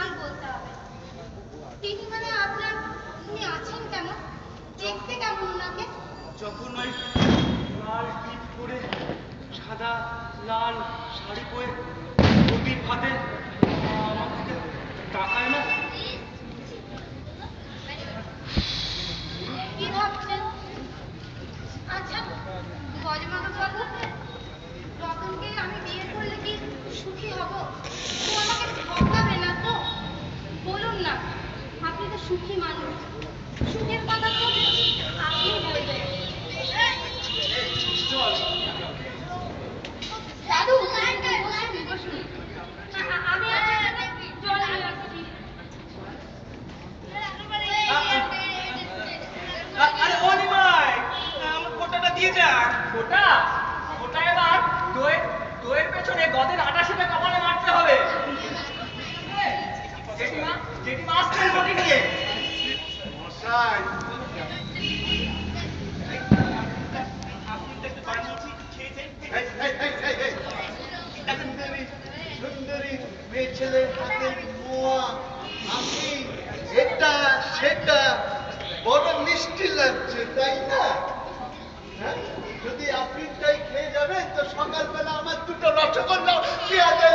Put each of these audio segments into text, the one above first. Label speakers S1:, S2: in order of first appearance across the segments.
S1: আর বলতে হবে তিনি মানে আপনার উনি আছেন কেমন, দেখতে কেমন ওনাকে?
S2: যখন ওই লাল টিপ পরে সাদা লাল শাড়ি পরে গভীর হাতে আমার দিকে তাকায় না।
S1: কি ভাবছেন? আচ্ছা গজমাধব বাবু, রতনকে আমি বিয়ে করলে কি সুখী হব? ও আমাকে ঠকাবে না তো? বলুন না, আপনি তো সুখী মানুষ, সুখের কথা তো আপনি বলবেন। দাদু বসুন বসুন, আমি আপনাকে জল নিয়ে আসছি।
S2: আরে অনিমাই, আমার ফোটাটা দিয়ে যান। ফোটা ফোটা এবার দইয়ের পেছনে গদের আটা সেটা কপালে মারতে হবে। জেঠিমা আসছেন বটি নিয়ে।
S3: মশাই সুন্দরী মেয়ে ছেলের হাতের মোয়া, আমি এটা সেটা বড় মিষ্টি লাগছে, তাই না? হ্যাঁ, যদি আপনি তাই খেয়ে যাবেন তো সকালবেলা আমার দুটো রসগোল্লা পেয়াদা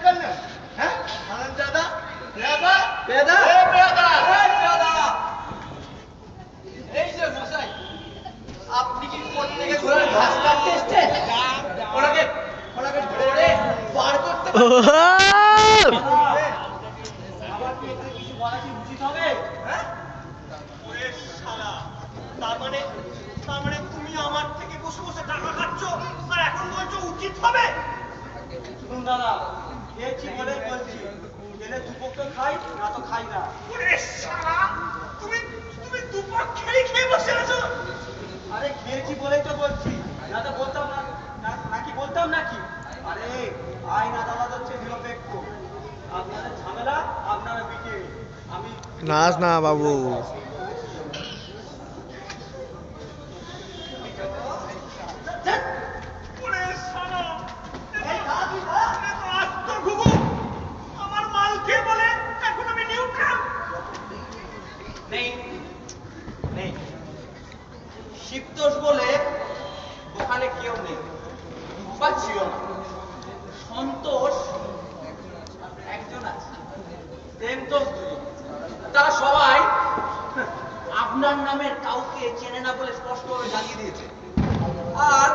S3: করলেন। হ্যাঁ দাদা, পেয়াদা পেয়াদা পেয়াদা পেয়াদা। এই যে মশাই, আপনি কি করতে গেছেন? ঘাস কাটতে এসছেন? ওনাকে ধরে বার করতে আবার কি এখানে কিছু বলা কি উচিত হবে? হ্যাঁ, ওরে শালা, তার মানে তুমি আমার থেকে বসে বসে টাকা খাচ্ছ আর এখন বলছো উচিত হবে? শুনুন দাদা, খেয়েছি বলেই বলছি, গেলে দুপক্ষ খাই না তো খাই না। ওরে শালা, তুমি দুপক্ষেরই খেয়ে বসে আছো? আরে খেয়েছি বলেই তো বলছি, না তো বলতাম না নাকি বলতাম নাকি? আরে আইন আদালত হচ্ছে নিরপেক্ষ, আপনাদের ঝামেলা আপনারা বিকে, আমি
S4: নাচ না বাবু।
S2: আমার মালকে বলে এখন আমি নিউট্রাল। নেই শিবতোষ বলে ওখানে কেউ নেই বা ছিল না। সন্তোষ একজন আছে, প্রেমতোষ দুজন। তারা সবাই আপনার নামের কাউকে চেনে না বলে স্পষ্টভাবে জানিয়ে দিয়েছে। আর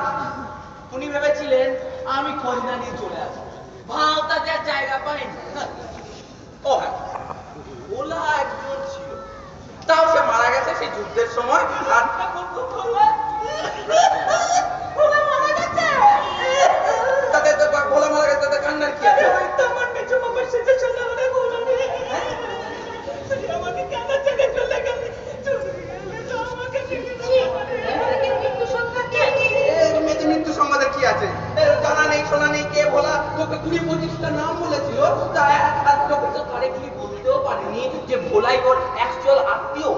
S2: উনি ভেবেছিলেন আমি খোঁজ না নিয়ে চলে আসবো, ভাওতা দেওয়ার জায়গা পাইনি। ও হ্যাঁ, ওলা একজন ছিল, তাও সে মারা গেছে সেই যুদ্ধের সময়। আর তাদের তো ভোলা মারা গেছে, তাদের কান্নার কি আছে? আমার মেজো মামার সাথে চলে আমাকে ভোলা নিয়ে আমাকে কেন ছেড়ে চলে গেল? মৃত্যু সংবাদে কি আছে? জানা নেই শোনা নেই কে ভোলা, তোকে 20-25টা নাম বলেছিল, তা এক তোকে তো কারেক্টলি বলতেও পারিনি যে ভোলাই ওর অ্যাকচুয়াল আত্মীয়।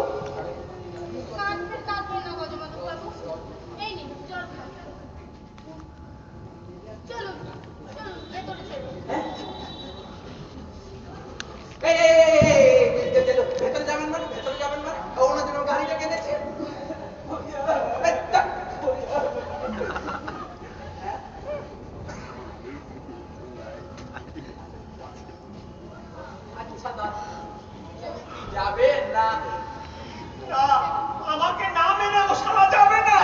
S2: ভেতরে যাবেন মানে ওনার জন্য গাড়িটা কেটেছে। আচ্ছা যাবেন না? আমাকে না মেনে বসানো যাবে না।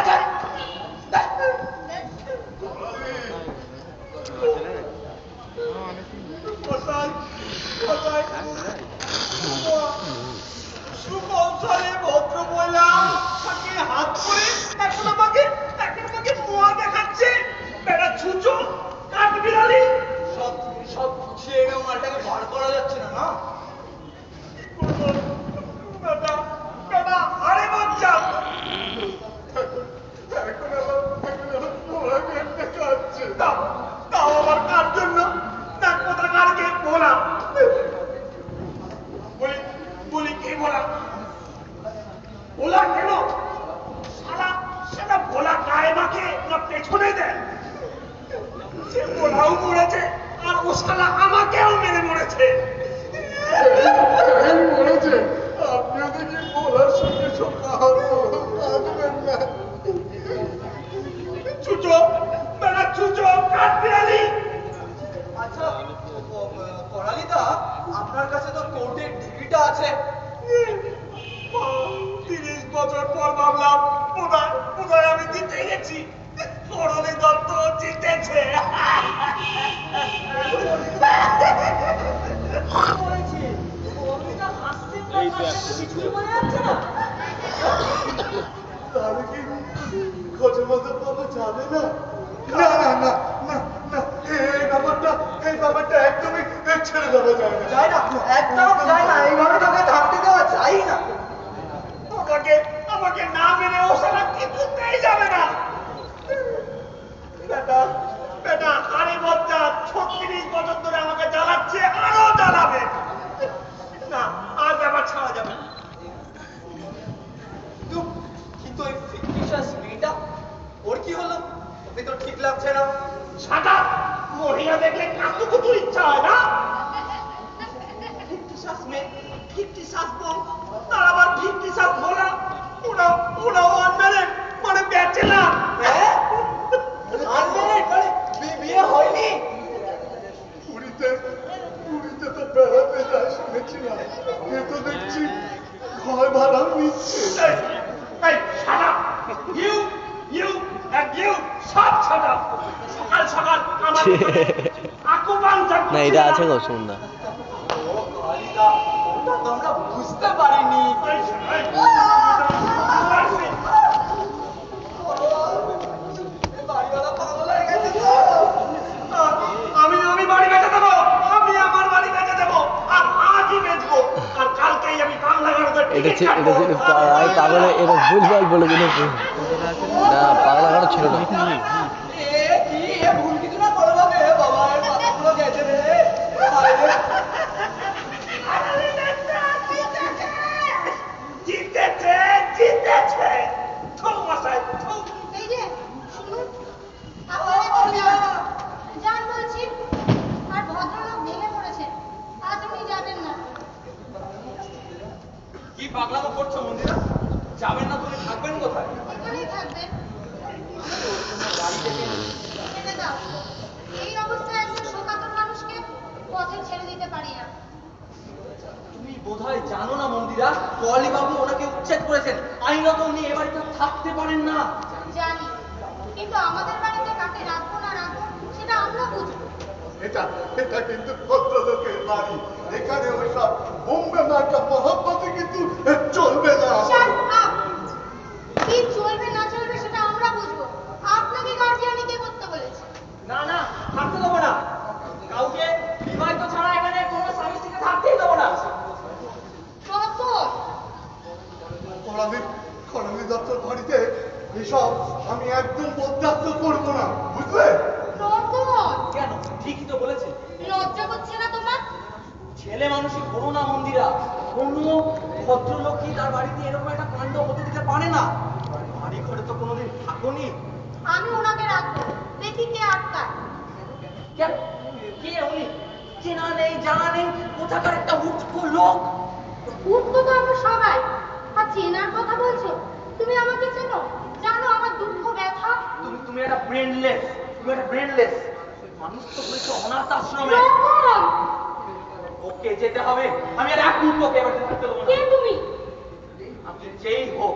S2: সুকৌশলে ভদ্র মহিলা হাত করে এখন আমাকে মোয়া দেখাচ্ছে। বেটা ছুঁচো কাঠ বিড়ালি সব ছেড়ে মালটাকে বার করা যাচ্ছে না। বেটা আরে বাচ্চা, তাও আবার কার জন্য? দেখ কোথা কারকে বলা বলি কে বলা? বলা কেন? সেটা বলা গায়ে মাখে না পেছনে দেয়? সে বলাও মরেছে আর ও শালা আমাকেও মেরে মরেছে। আপনার কাছে তো কোর্টের ডিগ্রিটা আছে।
S3: 30 বছর পর ভাবলাম বোধহয় আমি জিতে গেছি। করণী দত্ত জিতেছে।
S4: তাহলে কি খোঁজমাদের বাবা জানে না? না না না না না, এই ব্যাপারটা একদমই ছেড়ে দেওয়া যায় না।
S2: যায় না, একদম যায় না, এইভাবে তোকে থাকতে দেওয়া যায় না।
S3: আমাকে না মেনে ও সারা কিছুতেই যাবে না। বেটা হারি বজ্জা 36 বছর ধরে আমাকে জ্বালাচ্ছে, আরো জ্বালাবে না। আর ব্যাপার ছাড়া যাবে না।
S2: কিন্তু ওই ফিকটিশিয়াস মেয়েটা, ওর কি হলো? ওকে তো ঠিক লাগছে না।
S3: সাদা মহিলা দেখলে কাকুকুতু ইচ্ছা হয় না।
S2: ফিকটিশিয়াস মেয়ে,
S3: ফিকটিশিয়াস বল, তার আবার ফিকটিশিয়াস বলা, ওরাও আনম্যারিড, মানে ব্যাচেলার।
S2: হ্যাঁ আনম্যারিড, মানে বিয়ে হয়নি।
S4: পুরীতে তো বেড়াতে যায় শুনেছিলাম, এ তো দেখছি ঘর ভাড়া নিচ্ছে।
S3: এই সাদা, ইউ সব সাদা। সকাল সকাল আমার আকুপাঞ্চার
S5: না এটা আছে গো, শুন না।
S2: ও কালিদা, ওটা তো আমরা বুঝতে পারিনি। বাড়িওয়ালা পাগল হয়ে গেছে তো।
S3: আমি বাড়ি বেচে দেবো, আমি আমার বাড়ি বেচে দেবো, আর আজই বেচবো, আর কালকেই আমি বাংলা গাড়িতে
S5: এটা ছিল পাগলে, এটা ভুলভাল বলে দিল। না পাগলা গাড়ো ছিল না।
S2: এ ভুল কিছু না করে বাবা, বাবা এর মাথাগুলো গেছে রে। আরে রে।
S3: জিতেছে থৌ মশাই, থৌ।
S1: এই যে শুনুন, আপনারা একটু যান, যান বলছি। আর ভদ্রলোক ভেঙে পড়েছে, আজ উনি যাবেন না।
S2: কি পাগলামো করছো মন্দিরা? যাবেন না তুমি, থাকবেন কোথায়?
S1: এখানেই থাকবেন।
S2: বাড়ি থেকে
S1: ছেড়ে দাও, এই অবস্থায় একজন শোকাতুর মানুষকে পথে ছেড়ে দিতে পারি না।
S2: তুমি বোধহয় জানো না মন্দিরা, পলি বাবু ওনাকে উচ্ছেদ করেছেন। আইনত উনি এ বাড়িতে থাকতে পারেন না।
S1: জানি, কিন্তু আমাদের বাড়িতে কাকে রাখবো না রাখবো সেটা আমরা বুঝবো।
S4: এটা কিন্তু ভদ্রলোকের বাড়ি, এখানে ওই সব বোম্বে মার্কা মহব্বতে কিন্তু চলবে না।
S1: Shut up! কি চলবে না চলবে সেটা আমরা বুঝবো। আপনাকে গার্জিয়ানি কে করতে বলেছে?
S2: না না, থাকতে দেবো না। কাউকে বিবাহিত ছাড়া এখানে কোনো স্বামী স্ত্রীকে থাকতেই দেবো না।
S4: খরালি দত্তর বাড়িতে এসব আমি একদম বরদাস্ত করবো না, বুঝলে?
S2: কেন? ঠিকই তো বলেছে।
S1: লজ্জা করছে না তোমার?
S2: ছেলে মানুষই করো না মন্দিরা, কোনো ভদ্রলোকই তার বাড়িতে এরকম একটা কাণ্ড হতে দিতে পারে না। বাড়ি ঘরে তো কোনোদিন থাকোনি।
S1: আমি ওনাকে রাখবো, দেখি কে আটকায়।
S2: কেন? কে উনি? চেনা নেই, জানা নেই, কোথাকার একটা উটকো লোক।
S1: উঠবো তো আমরা সবাই। আর চেনার কথা বলছো? তুমি আমাকে চেনো? জানো আমার দুঃখ ব্যথা?
S2: তুমি একটা ব্রেনলেস, মানুষ তো হয়েছে অনাথ আশ্রমে।
S1: রকম!
S2: ওকে যেতে হবে, আমি আর এক মুহূর্ত ওকে এবার থাকতে দেবো না।
S1: কে তুমি?
S2: আপনি যেই হোক,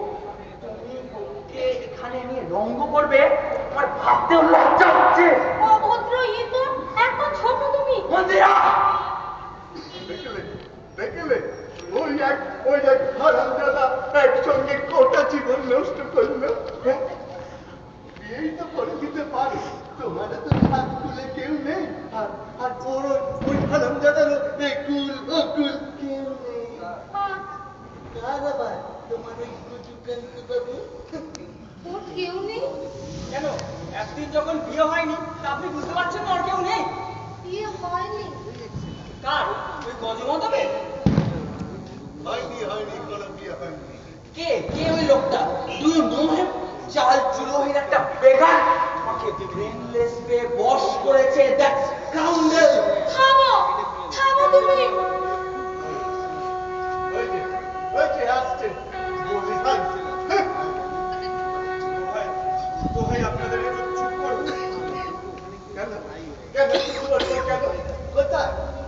S2: তুমি ওকে এখানে নিয়ে রঙ্গ করবে, আমার ভাবতেও লজ্জা হচ্ছে।
S1: অভদ্র ইয়ে তো, এত ছোট তুমি।
S2: মন্দিরা,
S4: দেখলে ওই এক হারামজাদা একসঙ্গে গোটা জীবন নষ্ট করলো। বিয়েই তো করে দিতে পারে, তোমাদের তো হাত খুলে কেউ নেই। আর ওই হারামজাদারও একুল অকুল কেউ নেই। কার আবার তোমার ওই গুজুকান্ত বাবু?
S1: ওর কেউ নেই?
S2: কেন একদিন যখন বিয়ে হয়নি তা আপনি বুঝতে পারছেন না ওর কেউ নেই?
S1: বিয়ে হয়নি?
S2: কার? ওই গজমতবে?
S4: হয়নি, কোনো বিয়ে হয়নি।
S2: কে ওই লোকটা? Do you know him? চাল চুলোহীন একটা বেগার আমাকে ব্রেনলেস পেয়ে বশ করেছে। That's scoundrel.
S1: থামো তুমি।
S4: ওই যে আসছে, বলি থাকছে।
S3: দোহাই আপনাদের একটু চুপ করুন।
S4: কেন চুপ করছো কেন?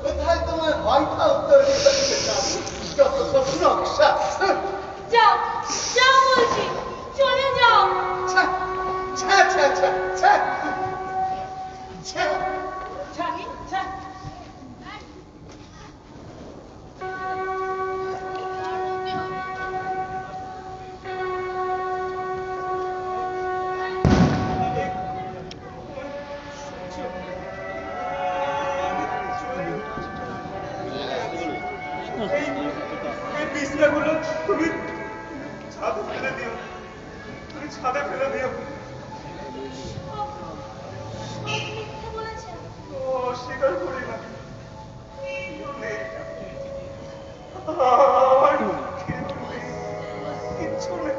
S4: কোথায় তোমার পায়খাও তৈরি করতে জানি, যত সব নকশা।
S1: যাও যাও বলছি, চলে যাও।
S4: ছ্যা, ছ্যা, ছ্যা, ছ্যা, ছ্যা। ছ্যা।
S1: জানি
S3: এই বিছনাগুলো তুমি ছাদে ফেলে দিও, তুমি ছাদে ফেলে দিও।
S1: সব মিথ্যে বলেছেন।
S3: ও স্বীকার করি না, কেউ নেই। আমার কেউ নেই, কিচ্ছু নেই।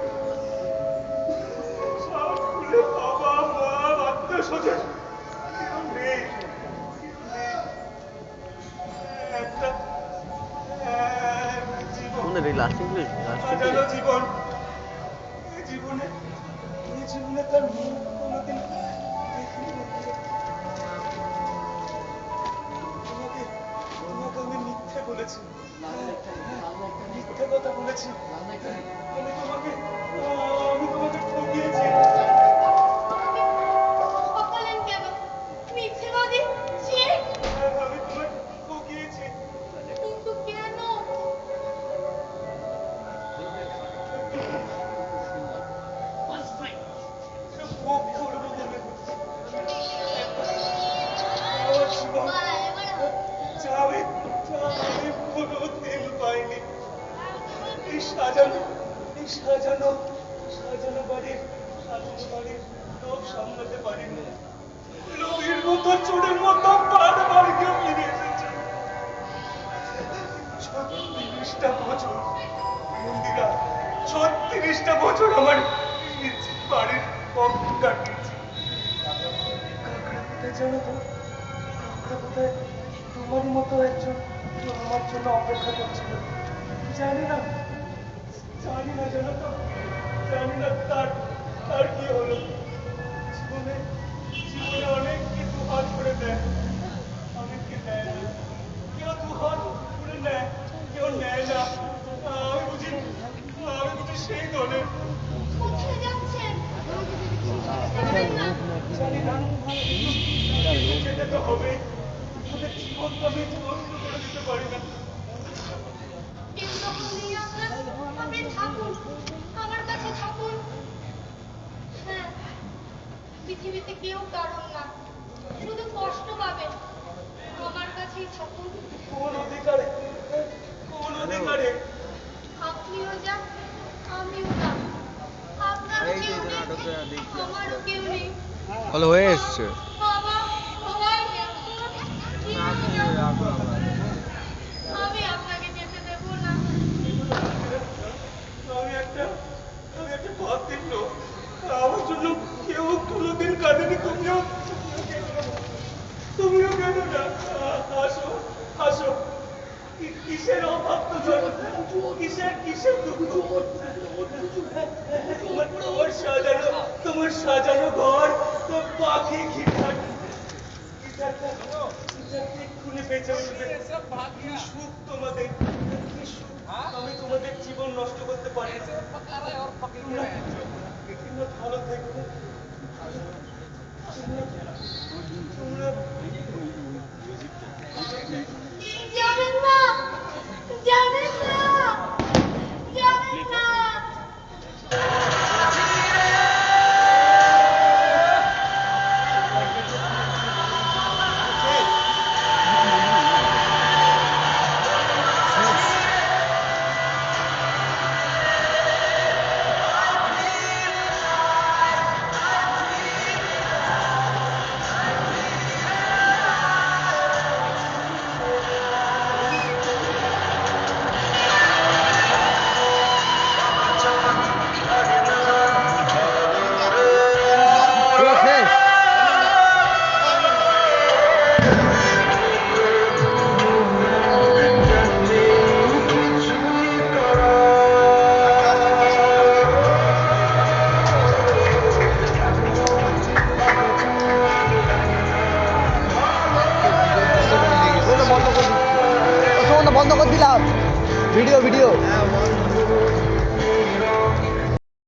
S3: সব খুলে বাবা মা আত্মীয়-স্বজন কেউ নেই, কেউ নেই। একটা জীবন, সাজানো জীবন। এই জীবনে তার মুখ কোনোদিন দেখিনি। তোমাকে আমি মিথ্যে বলেছি, মিথ্যে কথা বলেছি। আমি তোমাকে ঠকিয়েছি।
S1: বলেন কেন? মিথ্যেবাদী ছি!
S3: আমি তোমাকে ঠকিয়েছি।
S1: কিন্তু কেন?
S3: ভোগ করবো বলে আমার জীবন আমি কোনোদিন পাইনি। এই সাজানো বাড়ির লোভ সামলাতে পারিনি। লোভীর মতো চোরের মতো বারবার কেউ ফিরে এসেছে। 36টা বছর মন্দিরা, 36টা বছর আমার নিজ বাড়ির পথ কাটিয়েছি। কাকড়া কোথায় জানো তো? কাকড়া কোথায় তোমারই মতো একজন আমার জন্য অপেক্ষা করছিল। জানি না জানো তো, জানি না তার কি হলো। জীবনে অনেক কিছু হাত করে দেয়, অনেককে দেয় না। কেউ দু হাত করে নেয়, কেউ নেয় না। আমি বুঝি সেই দলের।
S1: কোথায় যাচ্ছেন? জানেন না?
S3: জানি না, যেতে তো হবে। ওদের জীবন তো আমি ধ্বংস করে দিতে পারি না।
S1: কেউ যখন নেই আপনার, আপনি থাকুন, আমার কাছে থাকুন। হ্যাঁ, পৃথিবীতে কেউ কারণ না, শুধু কষ্ট পাবেন। আমার কাছেই থাকুন।
S3: কোন অধিকারে?
S1: আপনিও যান, আমিও যান। আপনারও কেউ নেই, আমারও কেউ নেই।
S5: বলো হয়ে এসছে।
S1: বাবা, সবাই দেখুন, কিন্তু না, আমি আপনাকে যেতে দেব না।
S3: আমি একটা ভাবতেন লোক, আমার জন্য কেউ কোনোদিন কাঁদেনি। তুমিও কেন না? হাসো। কিসের অভাব তোমার? কিসের দুঃখ? তোমার সাজানো ঘর, পাখি গিটারটা এক্ষুনি বেঁচে উঠবে। কি সুখ তোমাদের, কি সুখ। আমি তোমাদের জীবন নষ্ট করতে পারি না। তোমরা ভালো থেকো। তোমরা
S1: যাবেন না, যাবেন না, যাবেন না।
S5: বন্ধ করে দিলাম ভিডিও